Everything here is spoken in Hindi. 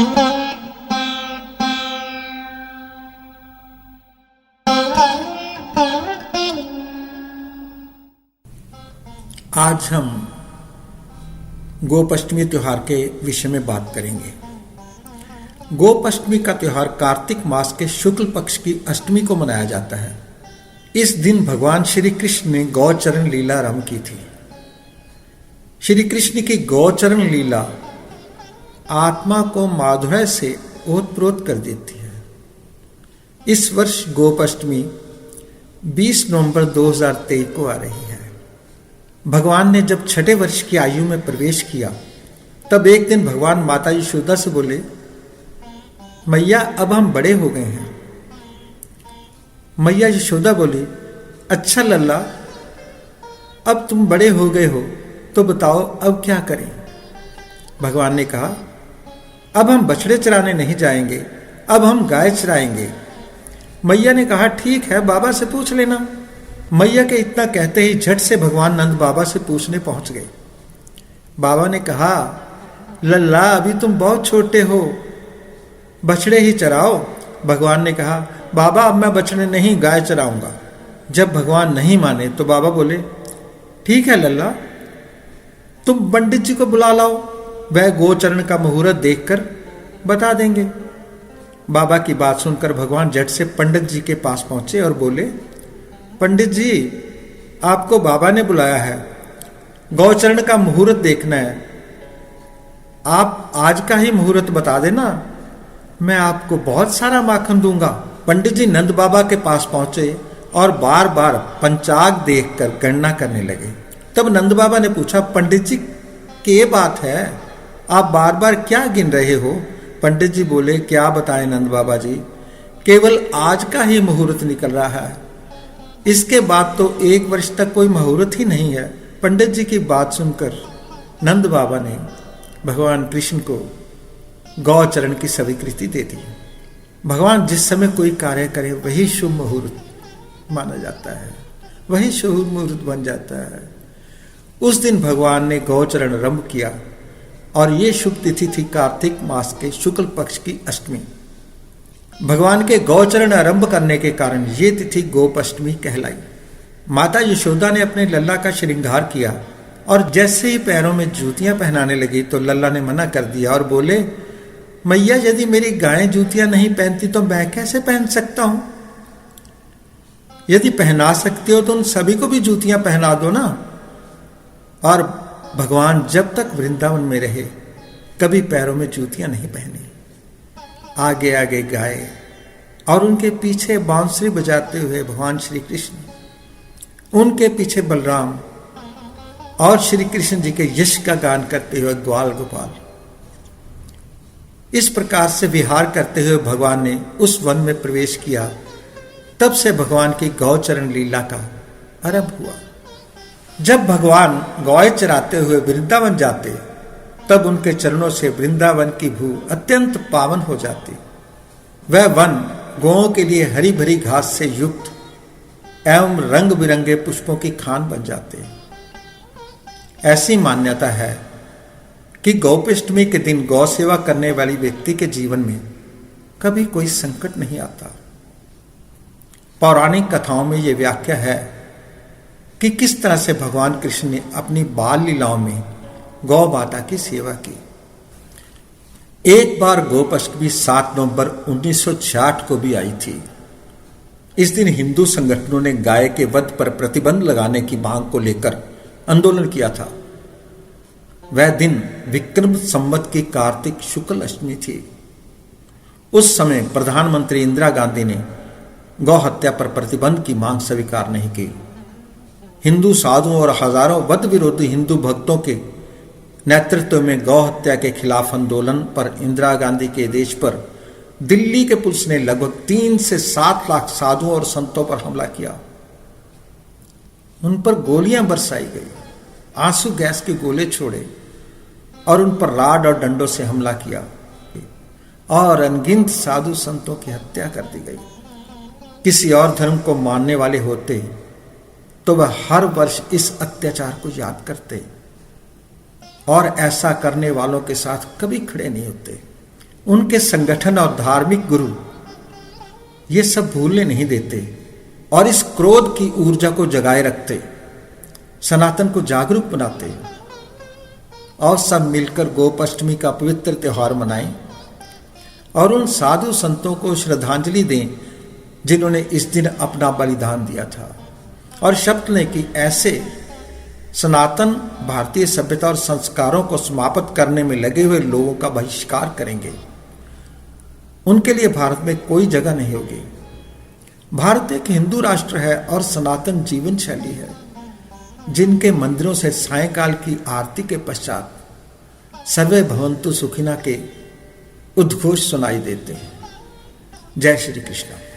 आज हम गोपाष्टमी त्योहार के विषय में बात करेंगे। गोपाष्टमी का त्योहार कार्तिक मास के शुक्ल पक्ष की अष्टमी को मनाया जाता है। इस दिन भगवान श्री कृष्ण ने गौचरण लीला आरंभ की थी। श्री कृष्ण की गौचरण लीला आत्मा को माधुर्य से ओतप्रोत कर देती है। इस वर्ष गोपाष्टमी 20 नवंबर 2023 को आ रही है। भगवान ने जब छठे वर्ष की आयु में प्रवेश किया तब एक दिन भगवान माता यशोदा से बोले, मैया अब हम बड़े हो गए हैं। मैया यशोदा बोली, अच्छा लल्ला, अब तुम बड़े हो गए हो तो बताओ अब क्या करें। भगवान ने कहा, अब हम बछड़े चराने नहीं जाएंगे, अब हम गाय चराएंगे। मैया ने कहा, ठीक है, बाबा से पूछ लेना। मैया के इतना कहते ही झट से भगवान नंद बाबा से पूछने पहुंच गए। बाबा ने कहा, लल्ला अभी तुम बहुत छोटे हो, बछड़े ही चराओ। भगवान ने कहा, बाबा अब मैं बछड़े नहीं गाय चराऊंगा। जब भगवान नहीं माने तो बाबा बोले, ठीक है लल्ला, तुम पंडित जी को बुला लाओ, वह गोचरण का मुहूर्त देखकर बता देंगे। बाबा की बात सुनकर भगवान झट से पंडित जी के पास पहुंचे और बोले, पंडित जी आपको बाबा ने बुलाया है, गौचरण का मुहूर्त देखना है। आप आज का ही मुहूर्त बता देना, मैं आपको बहुत सारा माखन दूंगा। पंडित जी नंद बाबा के पास पहुंचे और बार बार पंचाग देखकर गणना करने लगे। तब नंद बाबा ने पूछा, पंडित जी क्या बात है, आप बार बार क्या गिन रहे हो। पंडित जी बोले, क्या बताएं नंद बाबा जी, केवल आज का ही मुहूर्त निकल रहा है, इसके बाद तो 1 वर्ष तक कोई मुहूर्त ही नहीं है। पंडित जी की बात सुनकर नंद बाबा ने भगवान कृष्ण को गौचरण की स्वीकृति दे दी। भगवान जिस समय कोई कार्य करे वही शुभ मुहूर्त माना जाता है, वही शुभ मुहूर्त बन जाता है। उस दिन भगवान ने गौचरण आरंभ किया और ये शुभ तिथि थी कार्तिक मास के शुक्ल पक्ष की अष्टमी। भगवान के गौचरण आरंभ करने के कारण ये तिथि गोपाष्टमी कहलाई। माता यशोदा ने अपने लल्ला का श्रृंगार किया और जैसे ही पैरों में जूतियां पहनाने लगी तो लल्ला ने मना कर दिया और बोले, मैया यदि मेरी गायें जूतियां नहीं पहनती तो मैं कैसे पहन सकता हूं। यदि पहना सकती हो तो उन सभी को भी जूतियां पहना दो ना। और भगवान जब तक वृंदावन में रहे कभी पैरों में जूतियां नहीं पहनी। आगे आगे गाए और उनके पीछे बांसुरी बजाते हुए भगवान श्री कृष्ण, उनके पीछे बलराम और श्री कृष्ण जी के यश का गान करते हुए ग्वाल गोपाल। इस प्रकार से विहार करते हुए भगवान ने उस वन में प्रवेश किया। तब से भगवान की गौचरण लीला का आरंभ हुआ। जब भगवान गौएं चराते हुए वृंदावन जाते तब उनके चरणों से वृंदावन की भू अत्यंत पावन हो जाती। वह वन गौओं के लिए हरी भरी घास से युक्त एवं रंग बिरंगे पुष्पों की खान बन जाते। ऐसी मान्यता है कि गोपाष्टमी के दिन गौ सेवा करने वाली व्यक्ति के जीवन में कभी कोई संकट नहीं आता। पौराणिक कथाओं में यह व्याख्या है कि किस तरह से भगवान कृष्ण ने अपनी बाल लीलाओं में गौ माता की सेवा की। एक बार गोपाष्टमी 7 नवंबर 1966 को भी आई थी। इस दिन हिंदू संगठनों ने गाय के वध पर प्रतिबंध लगाने की मांग को लेकर आंदोलन किया था। वह दिन विक्रम संवत की कार्तिक शुक्ल अष्टमी थी। उस समय प्रधानमंत्री इंदिरा गांधी ने गौ हत्या पर प्रतिबंध की मांग स्वीकार नहीं की। हिंदू साधुओं और हजारों वध विरोधी हिंदू भक्तों के नेतृत्व में गौ हत्या के खिलाफ आंदोलन पर इंदिरा गांधी के आदेश पर दिल्ली के पुलिस ने लगभग 3 से 7 लाख साधुओं और संतों पर हमला किया। उन पर गोलियां बरसाई गई, आंसू गैस के गोले छोड़े और उन पर राड और डंडों से हमला किया और अनगिनत साधु संतों की हत्या कर दी गई। किसी और धर्म को मानने वाले होते तो वह हर वर्ष इस अत्याचार को याद करते और ऐसा करने वालों के साथ कभी खड़े नहीं होते। उनके संगठन और धार्मिक गुरु ये सब भूलने नहीं देते और इस क्रोध की ऊर्जा को जगाए रखते, सनातन को जागरूक बनाते और सब मिलकर गोपाष्टमी का पवित्र त्योहार मनाएं और उन साधु संतों को श्रद्धांजलि दें जिन्होंने इस दिन अपना बलिदान दिया था और शपथ लें कि ऐसे सनातन भारतीय सभ्यता और संस्कारों को समाप्त करने में लगे हुए लोगों का बहिष्कार करेंगे। उनके लिए भारत में कोई जगह नहीं होगी। भारत एक हिंदू राष्ट्र है और सनातन जीवन शैली है, जिनके मंदिरों से सायंकाल की आरती के पश्चात सर्वे भवन्तु सुखिना के उद्घोष सुनाई देते हैं। जय श्री कृष्ण।